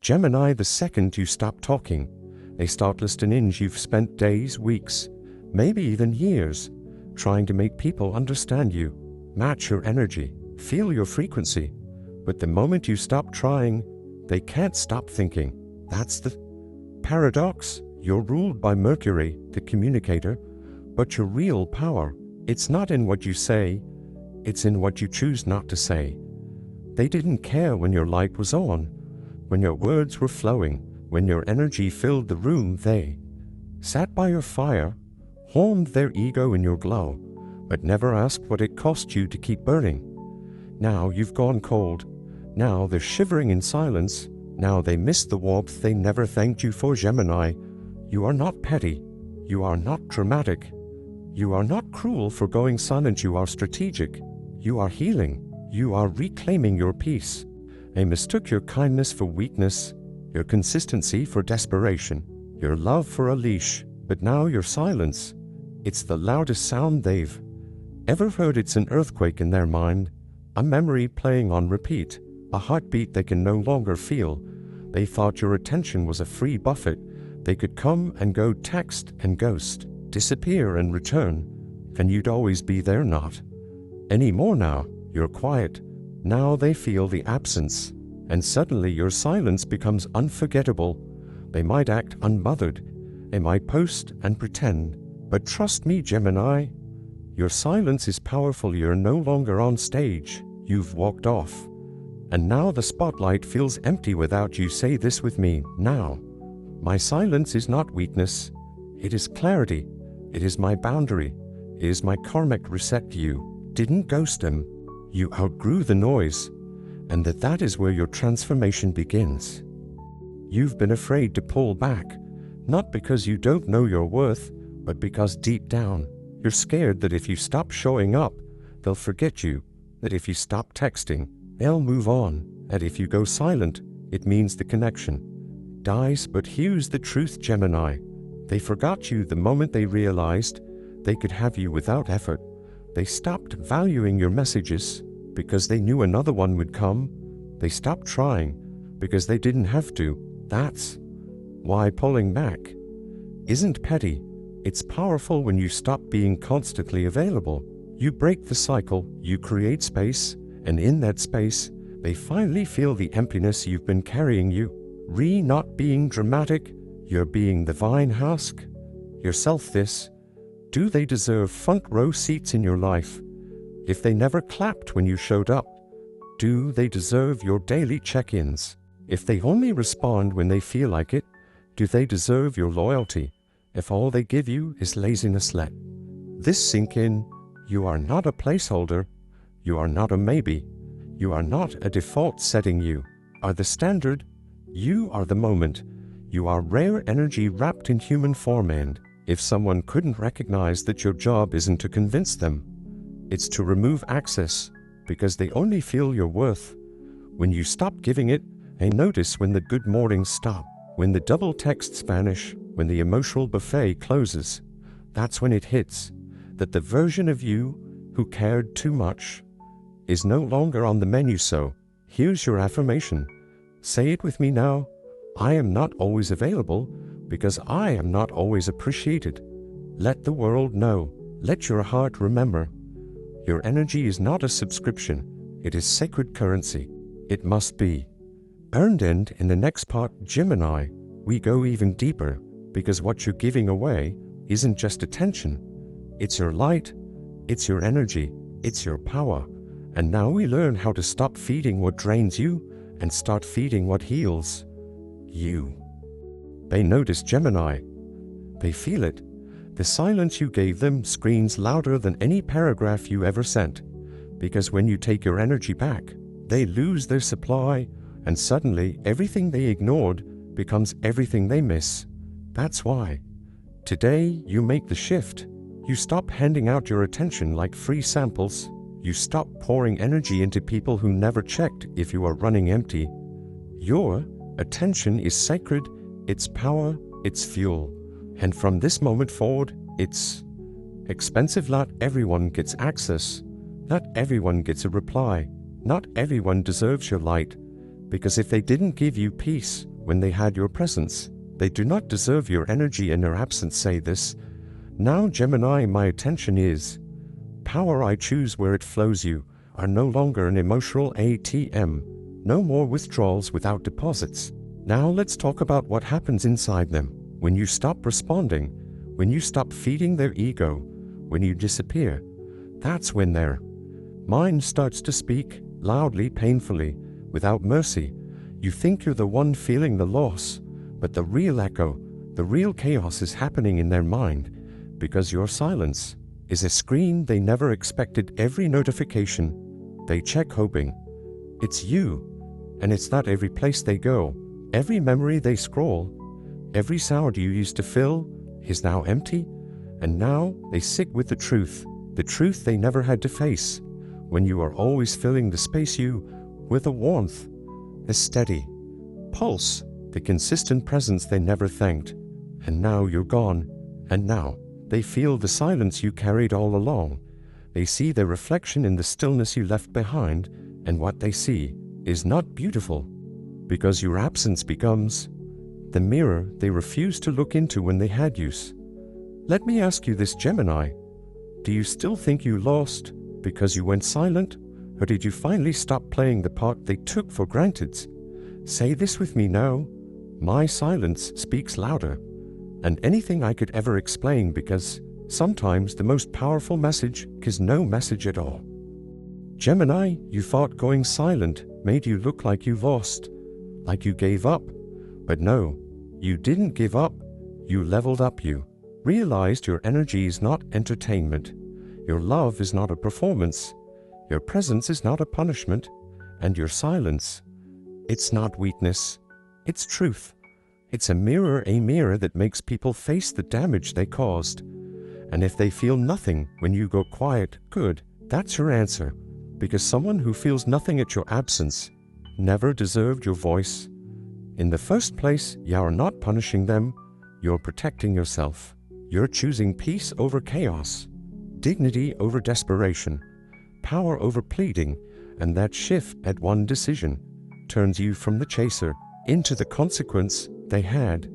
Gemini, the second you stop talking, they start listing in you've spent days, weeks, maybe even years, trying to make people understand you, match your energy, feel your frequency. But the moment you stop trying, they can't stop thinking. That's the paradox. You're ruled by Mercury, the communicator, but your real power, it's not in what you say, it's in what you choose not to say. They didn't care when your light was on, when your words were flowing, when your energy filled the room. They sat by your fire, warmed their ego in your glow, but never asked what it cost you to keep burning. Now you've gone cold. Now they're shivering in silence. Now they miss the warmth they never thanked you for. Gemini, you are not petty. You are not dramatic. You are not cruel for going silent. You are strategic. You are healing. You are reclaiming your peace. They mistook your kindness for weakness, your consistency for desperation, your love for a leash. But now your silence, it's the loudest sound they've ever heard. It's an earthquake in their mind, a memory playing on repeat, a heartbeat they can no longer feel. They thought your attention was a free buffet. They could come and go, text and ghost, disappear and return, and you'd always be there. Not anymore. Now you're quiet. Now they feel the absence, and suddenly your silence becomes unforgettable. They might act unbothered. They might post and pretend. But trust me, Gemini, your silence is powerful. You're no longer on stage. You've walked off. And now the spotlight feels empty without you. Say this with me now. My silence is not weakness. It is clarity. It is my boundary. It is my karmic reset. You didn't ghost him. You outgrew the noise. And that is where your transformation begins. You've been afraid to pull back, not because you don't know your worth, but because deep down, you're scared that if you stop showing up, they'll forget you, that if you stop texting, they'll move on, and if you go silent, it means the connection dies. But here's the truth, Gemini. They forgot you the moment they realized they could have you without effort. They stopped valuing your messages because they knew another one would come. They stopped trying because they didn't have to. That's why pulling back isn't petty. It's powerful. When you stop being constantly available, you break the cycle, you create space, and in that space, they finally feel the emptiness you've been carrying. Not being dramatic, you're being the vine. Ask yourself this: do they deserve front row seats in your life? If they never clapped when you showed up, do they deserve your daily check-ins? If they only respond when they feel like it, do they deserve your loyalty? If all they give you is laziness, let this sink in. You are not a placeholder. You are not a maybe. You are not a default setting. You are the standard. You are the moment. You are rare energy wrapped in human form. And if someone couldn't recognize that, your job isn't to convince them. It's to remove access, because they only feel your worth when you stop giving it. And notice when the good mornings stop, when the double texts vanish, when the emotional buffet closes. That's when it hits that the version of you who cared too much is no longer on the menu. So here's your affirmation. Say it with me now. I am not always available because I am not always appreciated. Let the world know. Let your heart remember. Your energy is not a subscription. It is sacred currency. It must be earned. And in the next part, Gemini, we go even deeper, because what you're giving away isn't just attention. It's your light, it's your energy, it's your power. And now we learn how to stop feeding what drains you and start feeding what heals you. They notice, Gemini. They feel it. The silence you gave them screams louder than any paragraph you ever sent. Because when you take your energy back, they lose their supply, and suddenly everything they ignored becomes everything they miss. That's why today you make the shift. You stop handing out your attention like free samples. You stop pouring energy into people who never checked if you are running empty. Your attention is sacred, it's power, it's fuel. And from this moment forward, it's expensive. Not everyone gets access. Not everyone gets a reply. Not everyone deserves your light. Because if they didn't give you peace, when they had your presence. They do not deserve your energy in your absence. Say this. Now, Gemini, my attention is. Power I choose where it flows. You are no longer an emotional ATM. No more withdrawals without deposits. Now let's talk about what happens inside them. When you stop responding, when you stop feeding their ego, when you disappear, that's when their mind starts to speak, loudly, painfully, without mercy. You think you're the one feeling the loss, but the real echo, the real chaos is happening in their mind, because your silence is a screen they never expected. Every notification they check hoping it's you, and it's not. Every place they go, every memory they scroll, every sound you used to fill is now empty, and now they sit with the truth they never had to face. When you are always filling the space, you with a warmth, a steady pulse, the consistent presence they never thanked. And now you're gone, and now they feel the silence you carried all along. They see their reflection in the stillness you left behind, and what they see is not beautiful, because your absence becomes the mirror they refused to look into when they had you. Let me ask you this, Gemini. Do you still think you lost because you went silent, or did you finally stop playing the part they took for granted? Say this with me now. My silence speaks louder than anything I could ever explain, because sometimes the most powerful message is no message at all. Gemini, you thought going silent made you look like you lost, like you gave up. But no, you didn't give up. You leveled up. You realized your energy is not entertainment. Your love is not a performance. Your presence is not a punishment. And your silence, it's not weakness. It's truth. It's a mirror that makes people face the damage they caused. And if they feel nothing when you go quiet, good, that's your answer. Because someone who feels nothing at your absence never deserved your voice. In the first place, you are not punishing them, you're protecting yourself. You're choosing peace over chaos, dignity over desperation, power over pleading, and that shift at one decision turns you from the chaser into the consequence they had,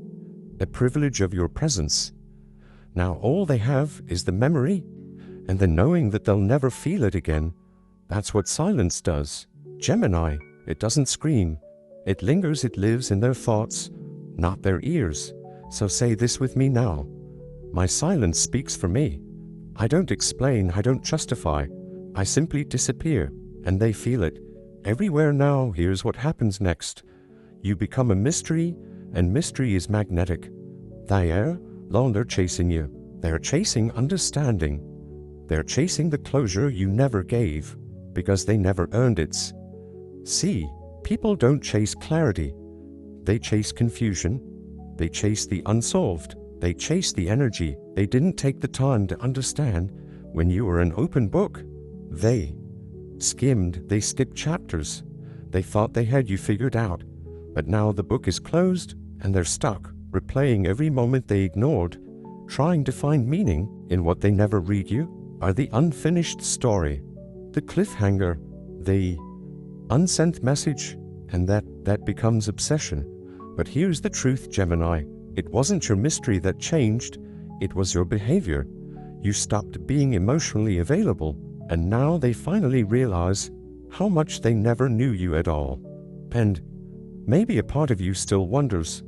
the privilege of your presence. Now all they have is the memory and the knowing that they'll never feel it again. That's what silence does. Gemini, it doesn't scream. It lingers, it lives in their thoughts, not their ears. So say this with me now. My silence speaks for me. I don't explain, I don't justify. I simply disappear, and they feel it. Everywhere now. Here's what happens next. You become a mystery, and mystery is magnetic. They are longer chasing you. They're chasing understanding. They're chasing the closure you never gave, because they never earned it. See, people don't chase clarity. They chase confusion. They chase the unsolved. They chase the energy they didn't take the time to understand. When you were an open book, they skimmed, they skipped chapters. They thought they had you figured out. But now the book is closed, and they're stuck, replaying every moment they ignored, trying to find meaning in what they never read. You are the unfinished story, the cliffhanger, the unsent message, and that becomes obsession. But here's the truth, Gemini. It wasn't your mystery that changed, it was your behavior. You stopped being emotionally available, and now they finally realize how much they never knew you at all. And maybe a part of you still wonders,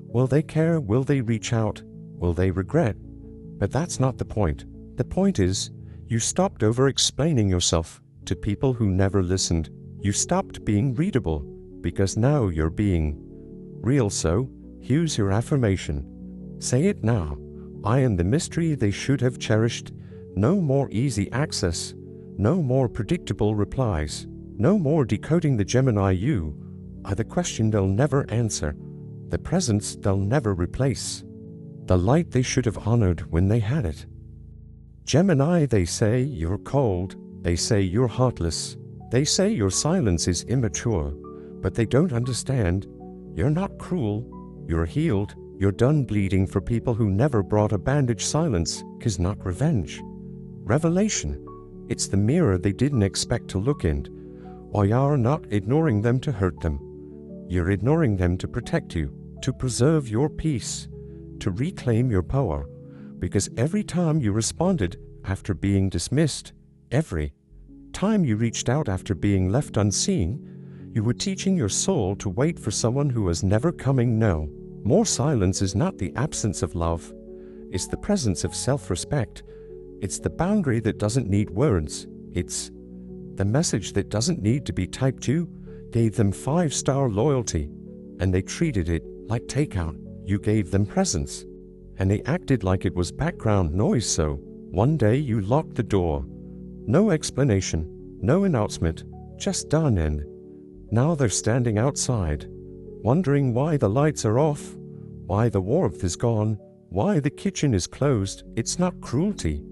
will they care? Will they reach out? Will they regret? But that's not the point. The point is, you stopped over-explaining yourself to people who never listened. You stopped being readable, because now you're being real. So, here's your affirmation. Say it now. I am the mystery they should have cherished. No more easy access. No more predictable replies. No more decoding the Gemini. You are the question they'll never answer. The presence they'll never replace. The light they should have honored when they had it. Gemini, they say you're cold. They say you're heartless. They say your silence is immature. But they don't understand. You're not cruel. You're healed. You're done bleeding for people who never brought a bandage. Silence is not revenge. Revelation. It's the mirror they didn't expect to look in. Or you're not ignoring them to hurt them. You're ignoring them to protect you, to preserve your peace, to reclaim your power, because every time you responded after being dismissed, every time you reached out after being left unseen, you were teaching your soul to wait for someone who was never coming. No, more silence is not the absence of love. It's the presence of self-respect. It's the boundary that doesn't need words. It's the message that doesn't need to be typed. You gave them 5-star loyalty, and they treated it like takeout. You gave them presence, and they acted like it was background noise. So one day you locked the door. No explanation, no announcement, just done. And now they're standing outside, wondering why the lights are off, why the warmth is gone, why the kitchen is closed. It's not cruelty.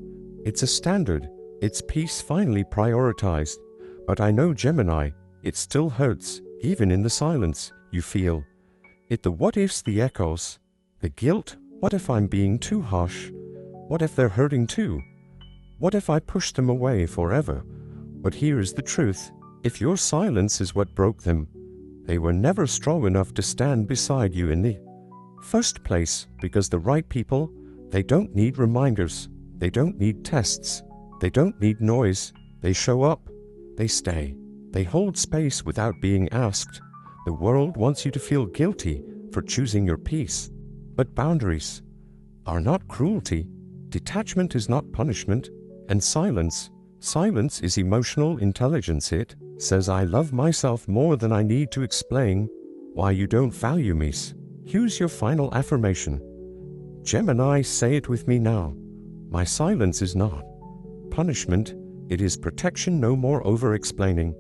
It's a standard. It's peace finally prioritized. But I know, Gemini, it still hurts, even in the silence. You feel it, the what ifs, the echoes, the guilt. What if I'm being too harsh? What if they're hurting too? What if I push them away forever? But here is the truth. If your silence is what broke them, they were never strong enough to stand beside you in the first place, because the right people, they don't need reminders. They don't need tests. They don't need noise. They show up. They stay. They hold space without being asked. The world wants you to feel guilty for choosing your peace. But boundaries are not cruelty. Detachment is not punishment. And silence is emotional intelligence. It says, I love myself more than I need to explain why you don't value me. Here's your final affirmation. Gemini, say it with me now. My silence is not punishment. It is protection. No more over-explaining.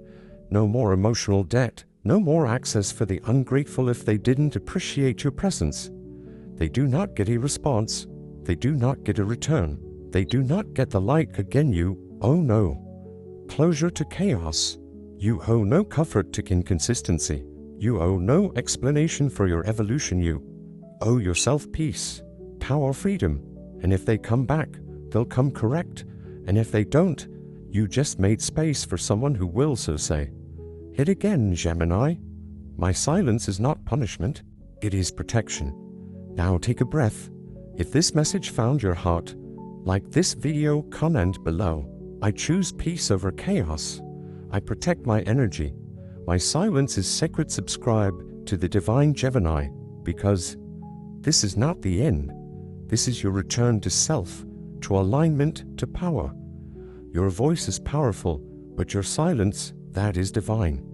No more emotional debt. No more access for the ungrateful if they didn't appreciate your presence. They do not get a response. They do not get a return. They do not get the like again. You owe no closure to chaos. You owe no comfort to inconsistency. You owe no explanation for your evolution. You owe yourself peace, power, freedom. And if they come back, they'll come correct. And if they don't, you just made space for someone who will. So say it again, Gemini. My silence is not punishment. It is protection. Now take a breath. If this message found your heart, like this video, comment below. I choose peace over chaos. I protect my energy. My silence is sacred. Subscribe to the Divine Gemini, because this is not the end. This is your return to self, to alignment, to power. Your voice is powerful, but your silence, that is divine.